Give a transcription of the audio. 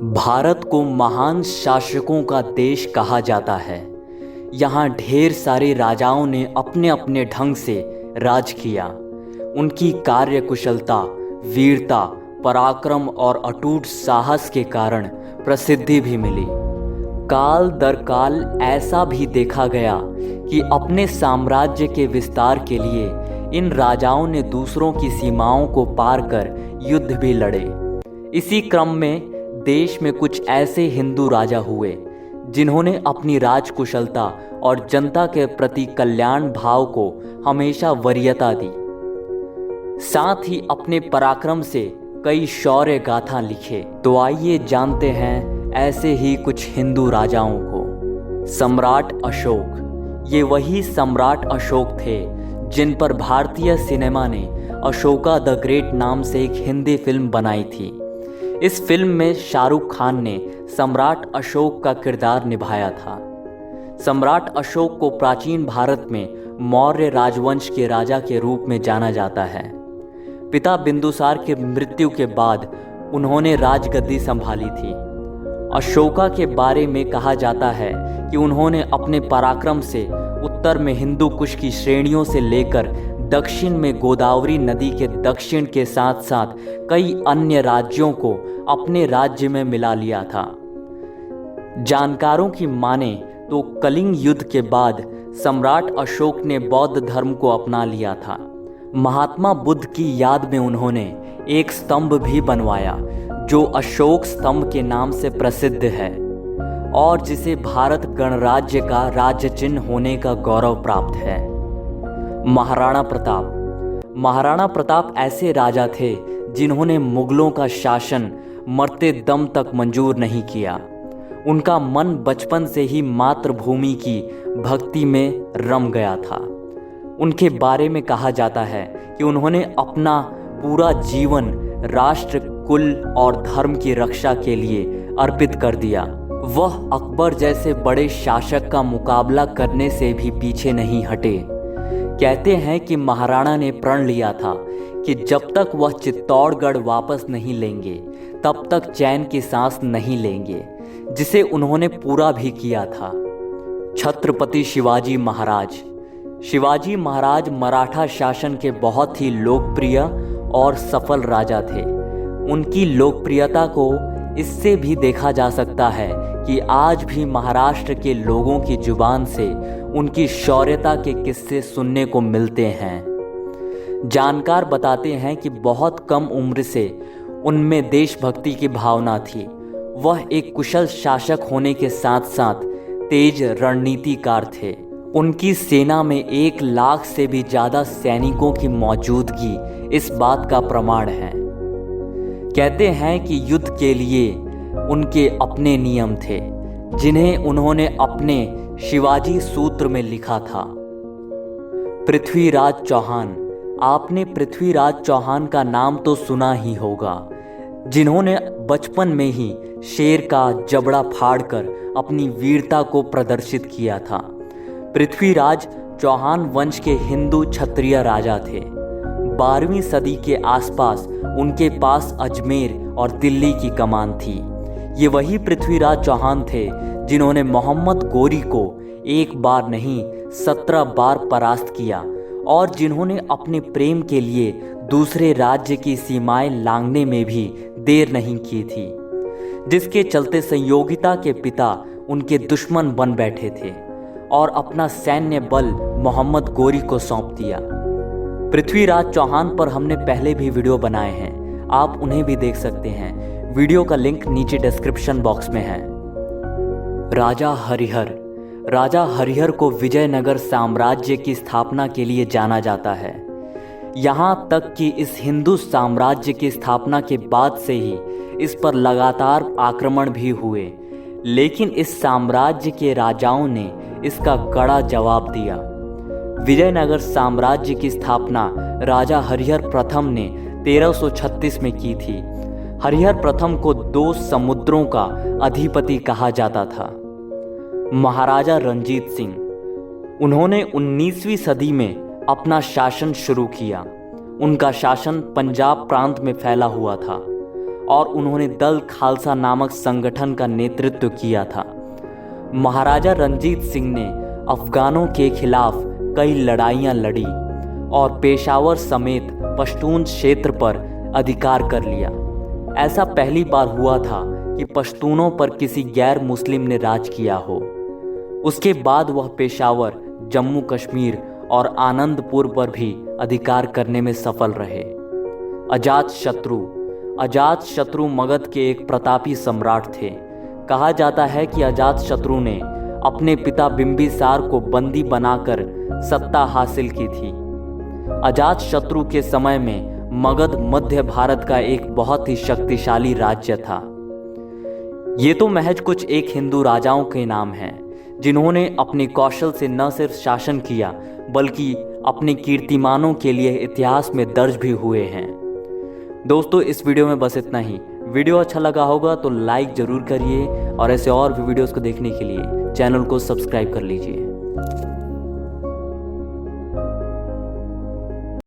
भारत को महान शासकों का देश कहा जाता है। यहाँ ढेर सारे राजाओं ने अपने अपने ढंग से राज किया। उनकी कार्यकुशलता, वीरता, पराक्रम और अटूट साहस के कारण प्रसिद्धि भी मिली। काल दर काल ऐसा भी देखा गया कि अपने साम्राज्य के विस्तार के लिए इन राजाओं ने दूसरों की सीमाओं को पार कर युद्ध भी लड़े। इसी क्रम में देश में कुछ ऐसे हिंदू राजा हुए जिन्होंने अपनी राजकुशलता और जनता के प्रति कल्याण भाव को हमेशा वरीयता दी। साथ ही अपने पराक्रम से कई शौर्य गाथा लिखे। तो आइए जानते हैं ऐसे ही कुछ हिंदू राजाओं को। सम्राट अशोक। ये वही सम्राट अशोक थे जिन पर भारतीय सिनेमा ने अशोका द ग्रेट नाम से एक हिंदी फिल्म बनाई थी। इस फिल्म में शाहरुख खान ने सम्राट अशोक का किरदार निभाया था। सम्राट अशोक को प्राचीन भारत में मौर्य राजवंश के राजा के रूप में जाना जाता है। पिता बिंदुसार के मृत्यु के बाद उन्होंने राजगद्दी संभाली थी। अशोका के बारे में कहा जाता है कि उन्होंने अपने पराक्रम से उत्तर में हिंदू कुश की श्रेणियों से लेकर दक्षिण में गोदावरी नदी के दक्षिण के साथ साथ कई अन्य राज्यों को अपने राज्य में मिला लिया था। जानकारों की माने तो कलिंग युद्ध के बाद सम्राट अशोक ने बौद्ध धर्म को अपना लिया था। महात्मा बुद्ध की याद में उन्होंने एक स्तंभ भी बनवाया जो अशोक स्तंभ के नाम से प्रसिद्ध है और जिसे भारत गणराज्य का राज्य चिन्ह होने का गौरव प्राप्त है। महाराणा प्रताप। महाराणा प्रताप ऐसे राजा थे जिन्होंने मुगलों का शासन मरते दम तक मंजूर नहीं किया। उनका मन बचपन से ही मातृभूमि की भक्ति में रम गया था। उनके बारे में कहा जाता है कि उन्होंने अपना पूरा जीवन राष्ट्र, कुल और धर्म की रक्षा के लिए अर्पित कर दिया। वह अकबर जैसे बड़े शासक का मुकाबला करने से भी पीछे नहीं हटे। कहते हैं कि महाराणा ने प्रण लिया था कि जब तक वह चित्तौड़गढ़ वापस नहीं लेंगे तब तक चैन की सांस नहीं लेंगे, जिसे उन्होंने पूरा भी किया था। छत्रपति शिवाजी महाराज। शिवाजी महाराज मराठा शासन के बहुत ही लोकप्रिय और सफल राजा थे। उनकी लोकप्रियता को इससे भी देखा जा सकता है कि आज भी महाराष्ट्र के लोगों की जुबान से उनकी शौर्यता के किस्से सुनने को मिलते हैं। जानकार बताते हैं कि बहुत कम उम्र से उनमें देशभक्ति की भावना थी। वह एक कुशल शासक होने के साथ साथ तेज रणनीतिकार थे। उनकी सेना में 1 लाख से भी ज़्यादा सैनिकों की मौजूदगी इस बात का प्रमाण है। कहते हैं कि युद्ध के लिए उनके अपने नियम थे जिन्हें उन्होंने अपने शिवाजी सूत्र में लिखा था। पृथ्वीराज चौहान। आपने पृथ्वीराज चौहान का नाम तो सुना ही होगा, जिन्होंने बचपन में ही शेर का जबड़ा फाड़कर अपनी वीरता को प्रदर्शित किया था। पृथ्वीराज चौहान वंश के हिंदू क्षत्रिय राजा थे। 12वीं सदी के आसपास उनके पास अजमेर और दिल्ली की कमान थी। ये वही पृथ्वीराज चौहान थे जिन्होंने मोहम्मद गोरी को 1 बार नहीं 17 बार परास्त किया और जिन्होंने अपने प्रेम के लिए दूसरे राज्य की सीमाएं लांघने में भी देर नहीं की थी, जिसके चलते संयोगिता के पिता उनके दुश्मन बन बैठे थे और अपना सैन्य बल मोहम्मद गोरी को सौंप दिया। पृथ्वीराज चौहान पर हमने पहले भी वीडियो बनाए हैं, आप उन्हें भी देख सकते हैं। वीडियो का लिंक नीचे डिस्क्रिप्शन बॉक्स में है। राजा हरिहर। राजा हरिहर को विजयनगर साम्राज्य की स्थापना के लिए जाना जाता है। यहाँ तक कि इस हिंदू साम्राज्य की स्थापना के बाद से ही इस पर लगातार आक्रमण भी हुए, लेकिन इस साम्राज्य के राजाओं ने इसका कड़ा जवाब दिया। विजयनगर साम्राज्य की स्थापना राजा हरिहर प्रथम ने 1336 में की थी। हरिहर प्रथम को 2 समुद्रों का अधिपति कहा जाता था। महाराजा रंजीत सिंह। उन्होंने 19वीं सदी में अपना शासन शुरू किया। उनका शासन पंजाब प्रांत में फैला हुआ था। और उन्होंने दल खालसा नामक संगठन का नेतृत्व किया था। महाराजा रंजीत सिंह ने अफगानों के खिलाफ कई लड़ाइयां लड़ी और पेशावर समेत पश्तून क्षेत्र पर अधिकार कर लिया। ऐसा पहली बार हुआ था कि पश्तूनों पर किसी गैर मुस्लिम ने राज किया हो। उसके बाद वह पेशावर, जम्मू कश्मीर और आनंदपुर पर भी अधिकार करने में सफल रहे। अजातशत्रु मगध के एक प्रतापी सम्राट थे। कहा जाता है कि अजातशत्रु ने अपने पिता बिंबिसार को बंदी बनाकर सत्ता हासिल की थी। अजातशत्रु के समय में मगध मध्य भारत का एक बहुत ही शक्तिशाली राज्य था। ये तो महज कुछ एक हिंदू राजाओं के नाम हैं जिन्होंने अपने कौशल से न सिर्फ शासन किया बल्कि अपने कीर्तिमानों के लिए इतिहास में दर्ज भी हुए हैं। दोस्तों, इस वीडियो में बस इतना ही। वीडियो अच्छा लगा होगा तो लाइक ज़रूर करिए और ऐसे और भी वीडियोस को देखने के लिए चैनल को सब्सक्राइब कर लीजिए।